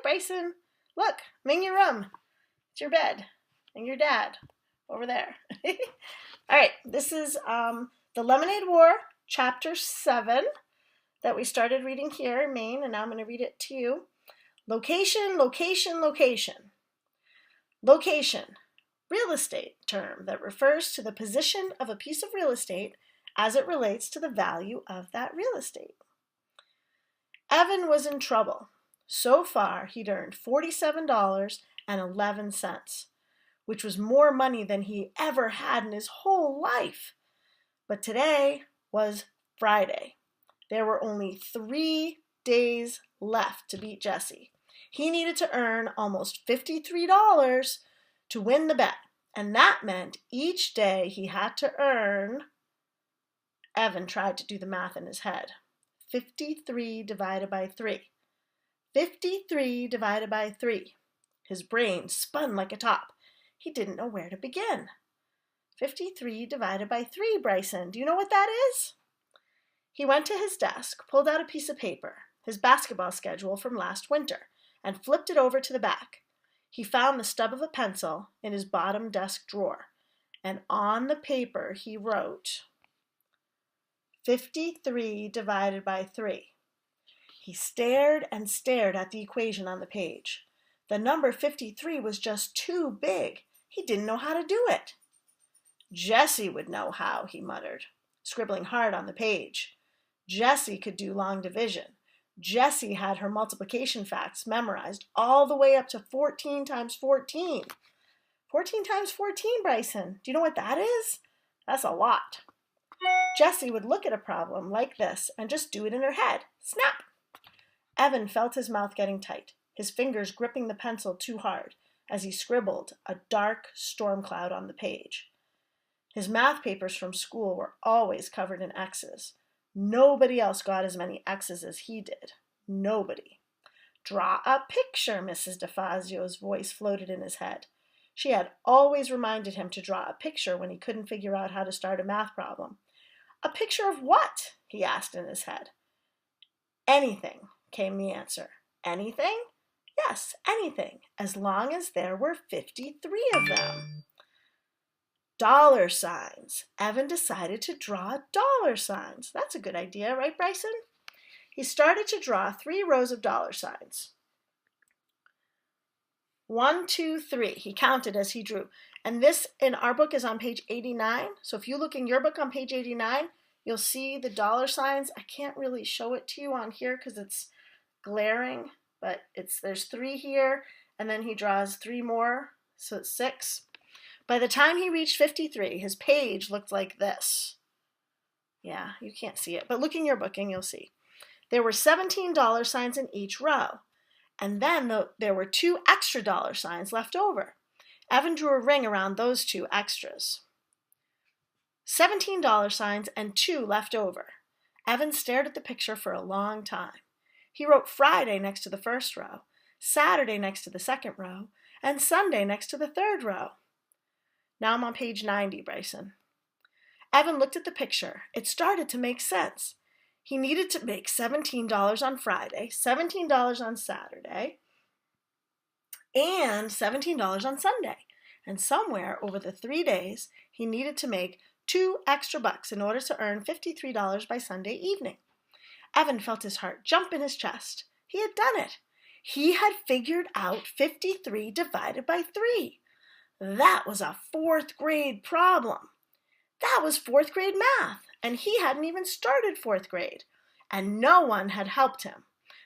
Bryson. Look, I'm in your room. It's your bed. And your dad over there. All right, this is The Lemonade War, Chapter 7, that we started reading here in Maine, and now I'm going to read it to you. Location, location, location. Location, real estate term that refers to the position of a piece of real estate as it relates to the value of that real estate. Evan was in trouble. So far, he'd earned $47.11, which was more money than he ever had in his whole life. But today was Friday. There were only 3 days left to beat Jesse. He needed to earn almost $53 to win the bet, and that meant each day he had to earn, Evan tried to do the math in his head, 53 divided by 3. 53 divided by 3. His brain spun like a top. He didn't know where to begin. 53 divided by 3, Bryson. Do you know what that is? He went to his desk, pulled out a piece of paper, his basketball schedule from last winter, and flipped it over to the back. He found the stub of a pencil in his bottom desk drawer, and on the paper he wrote 53 divided by 3. He stared and stared at the equation on the page. The number 53 was just too big. He didn't know how to do it. Jessie would know how, he muttered, scribbling hard on the page. Jessie could do long division. Jessie had her multiplication facts memorized all the way up to 14 times 14. 14 times 14, Bryson. Do you know what that is? That's a lot. Jessie would look at a problem like this and just do it in her head. Snap! Evan felt his mouth getting tight, his fingers gripping the pencil too hard as he scribbled a dark storm cloud on the page. His math papers from school were always covered in X's. Nobody else got as many X's as he did. Nobody. Draw a picture, Mrs. DeFazio's voice floated in his head. She had always reminded him to draw a picture when he couldn't figure out how to start a math problem. A picture of what? He asked in his head. Anything, came the answer. Anything? Yes, anything, as long as there were 53 of them. Dollar signs. Evan decided to draw dollar signs. That's a good idea, right, Bryson? He started to draw 3 rows of dollar signs. 1, 2, 3. He counted as he drew. And this in our book is on page 89. So if you look in your book on page 89, you'll see the dollar signs. I can't really show it to you on here because it's glaring, but there's 3 here, and then he draws 3 more, so it's 6. By the time he reached 53, his page looked like this. Yeah, you can't see it, but look in your book and you'll see. There were 17 dollar signs in each row, and then there were 2 extra dollar signs left over. Evan drew a ring around those 2 extras. 17 dollar signs and 2 left over. Evan stared at the picture for a long time. He wrote Friday next to the first row, Saturday next to the second row, and Sunday next to the third row. Now I'm on page 90, Bryson. Evan looked at the picture. It started to make sense. He needed to make $17 on Friday, $17 on Saturday, and $17 on Sunday. And somewhere over the 3 days, he needed to make 2 extra bucks in order to earn $53 by Sunday evening. Evan felt his heart jump in his chest. He had done it. He had figured out 53 divided by 3. That was a 4th grade problem. That was 4th grade math, and he hadn't even started 4th grade. And no one had helped him.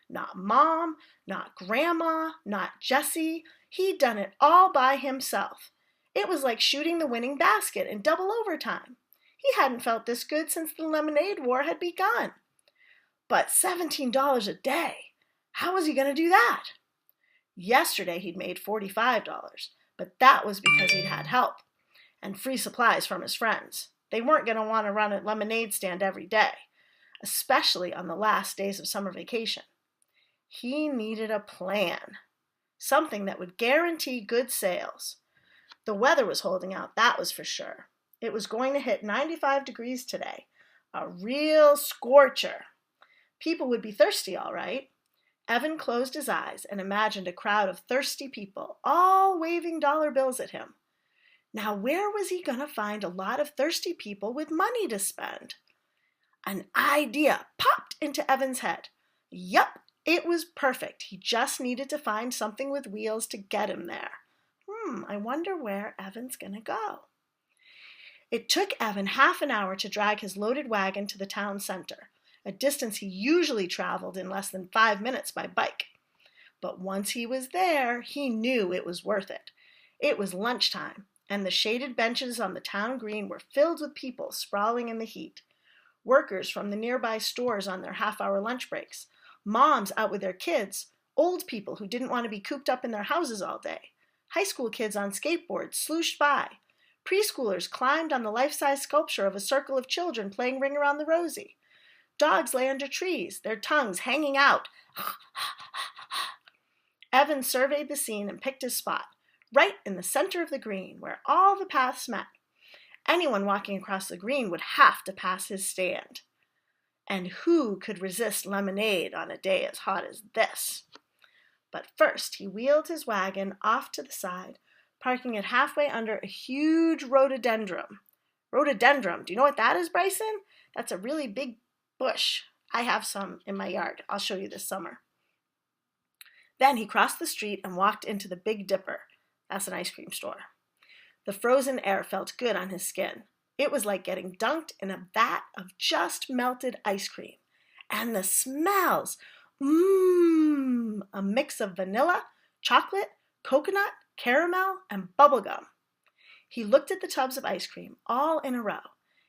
Not Mom, not Grandma, not Jessie. He'd done it all by himself. It was like shooting the winning basket in double overtime. He hadn't felt this good since the Lemonade War had begun. But $17 a day, how was he going to do that? Yesterday he'd made $45, but that was because he'd had help and free supplies from his friends. They weren't going to want to run a lemonade stand every day, especially on the last days of summer vacation. He needed a plan, something that would guarantee good sales. The weather was holding out, that was for sure. It was going to hit 95 degrees today, a real scorcher. People would be thirsty, all right. Evan closed his eyes and imagined a crowd of thirsty people, all waving dollar bills at him. Now, where was he going to find a lot of thirsty people with money to spend? An idea popped into Evan's head. Yup, it was perfect. He just needed to find something with wheels to get him there. I wonder where Evan's going to go. It took Evan half an hour to drag his loaded wagon to the town center, a distance he usually traveled in less than 5 minutes by bike. But once he was there, he knew it was worth it. It was lunchtime, and the shaded benches on the town green were filled with people sprawling in the heat. Workers from the nearby stores on their half-hour lunch breaks, moms out with their kids, old people who didn't want to be cooped up in their houses all day, high school kids on skateboards slooshed by, preschoolers climbed on the life-size sculpture of a circle of children playing Ring Around the Rosie. Dogs lay under trees, their tongues hanging out. Evan surveyed the scene and picked his spot, right in the center of the green, where all the paths met. Anyone walking across the green would have to pass his stand. And who could resist lemonade on a day as hot as this? But first, he wheeled his wagon off to the side, parking it halfway under a huge rhododendron. Rhododendron, do you know what that is, Bryson? That's a really big bush. I have some in my yard. I'll show you this summer. Then he crossed the street and walked into the Big Dipper. That's an ice cream store. The frozen air felt good on his skin. It was like getting dunked in a vat of just melted ice cream. And the smells! A mix of vanilla, chocolate, coconut, caramel, and bubblegum. He looked at the tubs of ice cream, all in a row,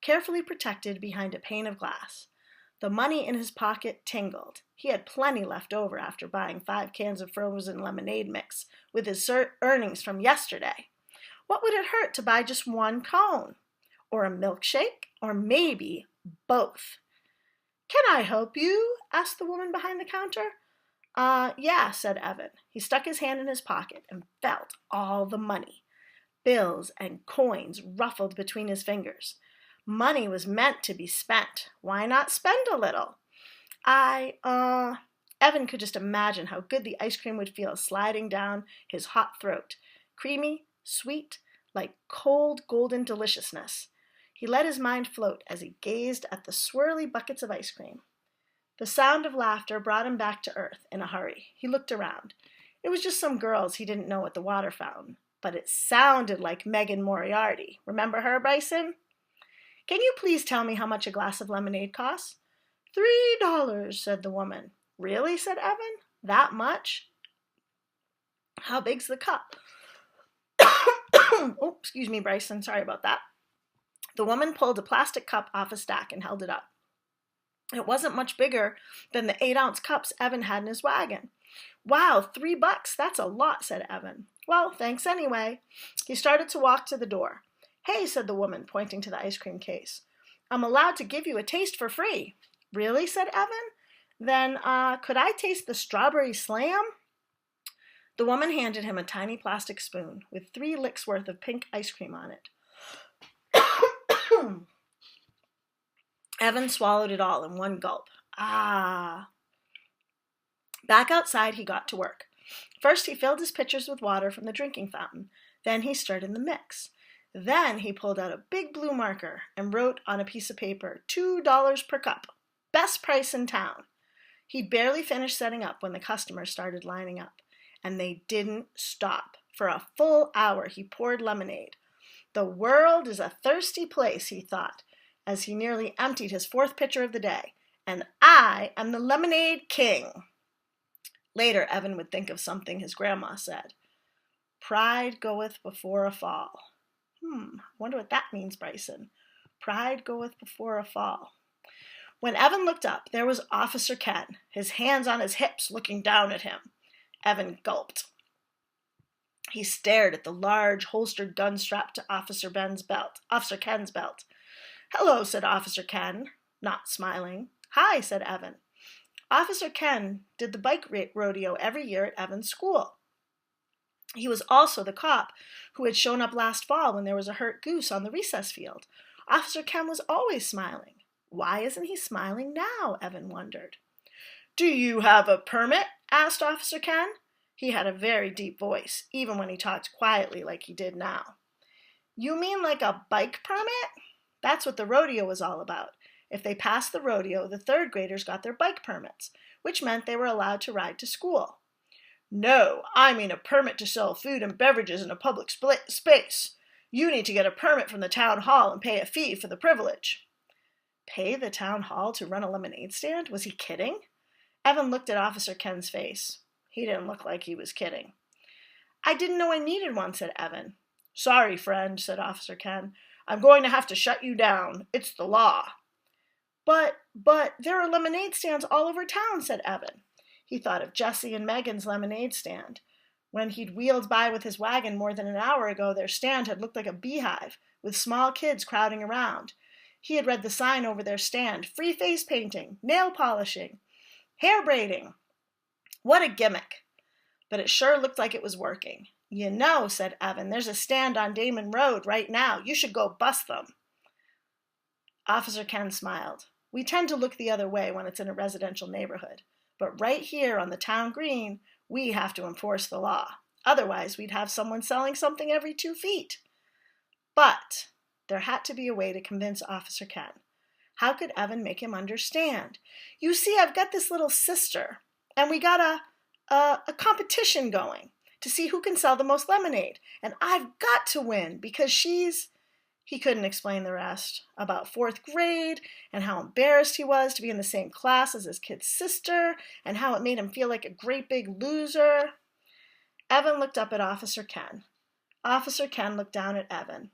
carefully protected behind a pane of glass. The money in his pocket tingled. He had plenty left over after buying 5 cans of frozen lemonade mix with his earnings from yesterday. What would it hurt to buy just 1 cone? Or a milkshake? Or maybe both? "Can I help you?" asked the woman behind the counter. Yeah, said Evan. He stuck his hand in his pocket and felt all the money. Bills and coins ruffled between his fingers. Money was meant to be spent. Why not spend a little? Evan could just imagine how good the ice cream would feel sliding down his hot throat. Creamy, sweet, like cold golden deliciousness. He let his mind float as he gazed at the swirly buckets of ice cream. The sound of laughter brought him back to earth in a hurry. He looked around. It was just some girls he didn't know at the water fountain, but it sounded like Megan Moriarty. Remember her, Bryson? "Can you please tell me how much a glass of lemonade costs?" $3, said the woman. "Really?" said Evan. "That much?" "How big's the cup?" Oh, excuse me, Bryson. Sorry about that. The woman pulled a plastic cup off a stack and held it up. It wasn't much bigger than the 8-ounce cups Evan had in his wagon. "Wow, $3, that's a lot," said Evan. "Well, thanks anyway." He started to walk to the door. "Hey," said the woman, pointing to the ice cream case. "I'm allowed to give you a taste for free." "Really?" said Evan. "Then, could I taste the strawberry slam?" The woman handed him a tiny plastic spoon with 3 licks worth of pink ice cream on it. Evan swallowed it all in one gulp. Back outside, he got to work. First, he filled his pitchers with water from the drinking fountain. Then he stirred in the mix. Then he pulled out a big blue marker and wrote on a piece of paper, $2 per cup. Best price in town. He'd barely finished setting up when the customers started lining up. And they didn't stop. For a full hour, he poured lemonade. The world is a thirsty place, he thought, as he nearly emptied his 4th pitcher of the day. And I am the lemonade king. Later, Evan would think of something his grandma said. Pride goeth before a fall. Wonder what that means, Bryson. Pride goeth before a fall. When Evan looked up, there was Officer Ken, his hands on his hips, looking down at him. Evan gulped. He stared at the large holstered gun strapped to Officer Ken's belt. "Hello," said Officer Ken, not smiling. "Hi," said Evan. Officer Ken did the bike rodeo every year at Evan's school. He was also the cop who had shown up last fall when there was a hurt goose on the recess field. Officer Ken was always smiling. Why isn't he smiling now? Evan wondered. "Do you have a permit?" asked Officer Ken. He had a very deep voice, even when he talked quietly like he did now. "You mean like a bike permit?" That's what the rodeo was all about. If they passed the rodeo, the third graders got their bike permits, which meant they were allowed to ride to school. "No, I mean a permit to sell food and beverages in a public space. You need to get a permit from the town hall and pay a fee for the privilege." Pay the town hall to run a lemonade stand? Was he kidding? Evan looked at Officer Ken's face. He didn't look like he was kidding. "I didn't know I needed one," said Evan. "Sorry, friend," said Officer Ken. "I'm going to have to shut you down. It's the law." But there are lemonade stands all over town," said Evan. He thought of Jesse and Megan's lemonade stand. When he'd wheeled by with his wagon more than an hour ago, their stand had looked like a beehive, with small kids crowding around. He had read the sign over their stand: free face painting, nail polishing, hair braiding. What a gimmick. But it sure looked like it was working. "You know," said Evan, "there's a stand on Damon Road right now. You should go bust them." Officer Ken smiled. "We tend to look the other way when it's in a residential neighborhood. But right here on the town green, we have to enforce the law. Otherwise, we'd have someone selling something every 2 feet. But there had to be a way to convince Officer Ken. How could Evan make him understand? "You see, I've got this little sister, and we got a competition going to see who can sell the most lemonade. And I've got to win because she's..." He couldn't explain the rest, about 4th grade, and how embarrassed he was to be in the same class as his kid's sister, and how it made him feel like a great big loser. Evan looked up at Officer Ken. Officer Ken looked down at Evan.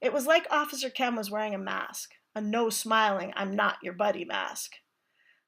It was like Officer Ken was wearing a mask, a no-smiling, "I'm not your buddy" mask.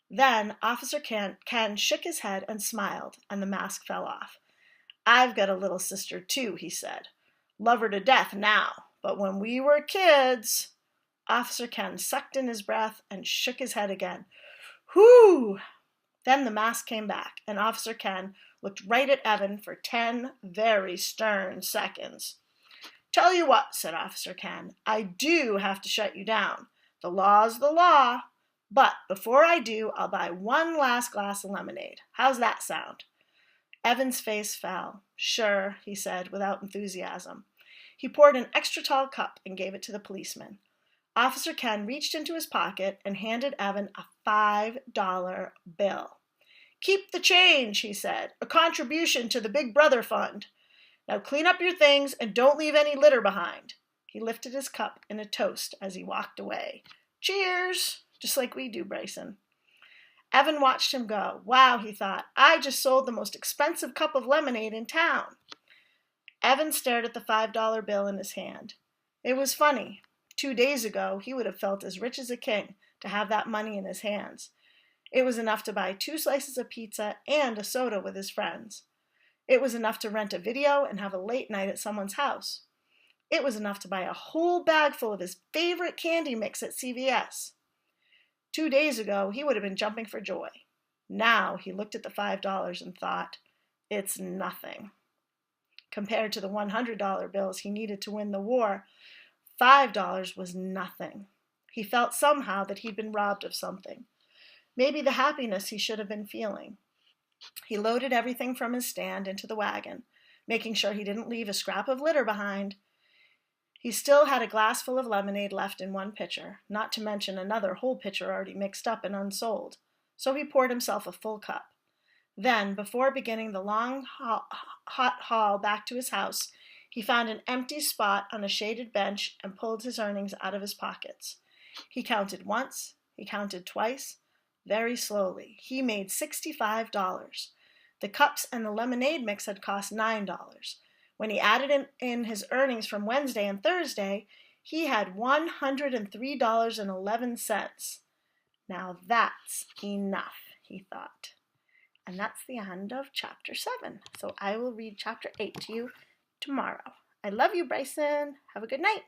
Then Officer Ken shook his head and smiled, and the mask fell off. "I've got a little sister too," he said. "Love her to death now. But when we were kids..." Officer Ken sucked in his breath and shook his head again. "Whew!" Then the mask came back, and Officer Ken looked right at Evan for 10 very stern seconds. "Tell you what," said Officer Ken, "I do have to shut you down. The law's the law. But before I do, I'll buy one last glass of lemonade. How's that sound?" Evan's face fell. "Sure," he said, without enthusiasm. He poured an extra tall cup and gave it to the policeman. Officer Ken reached into his pocket and handed Evan a $5 bill. "Keep the change," he said. "A contribution to the Big Brother Fund. Now clean up your things and don't leave any litter behind." He lifted his cup in a toast as he walked away. "Cheers!" Just like we do, Bryson. Evan watched him go. Wow, he thought, I just sold the most expensive cup of lemonade in town. Evan stared at the $5 bill in his hand. It was funny. 2 days ago, he would have felt as rich as a king to have that money in his hands. It was enough to buy 2 slices of pizza and a soda with his friends. It was enough to rent a video and have a late night at someone's house. It was enough to buy a whole bag full of his favorite candy mix at CVS. 2 days ago, he would have been jumping for joy. Now he looked at the $5 and thought, it's nothing. Compared to the $100 bills he needed to win the war, $5 was nothing. He felt somehow that he'd been robbed of something. Maybe the happiness he should have been feeling. He loaded everything from his stand into the wagon, making sure he didn't leave a scrap of litter behind. He still had a glass full of lemonade left in one pitcher, not to mention another whole pitcher already mixed up and unsold, so he poured himself a full cup. Then, before beginning the long, hot haul back to his house, he found an empty spot on a shaded bench and pulled his earnings out of his pockets. He counted once, he counted twice, very slowly. He made $65. The cups and the lemonade mix had cost $9. When he added in his earnings from Wednesday and Thursday, he had $103.11. Now that's enough, he thought. And that's the end of chapter 7. So I will read chapter 8 to you tomorrow. I love you, Bryson. Have a good night.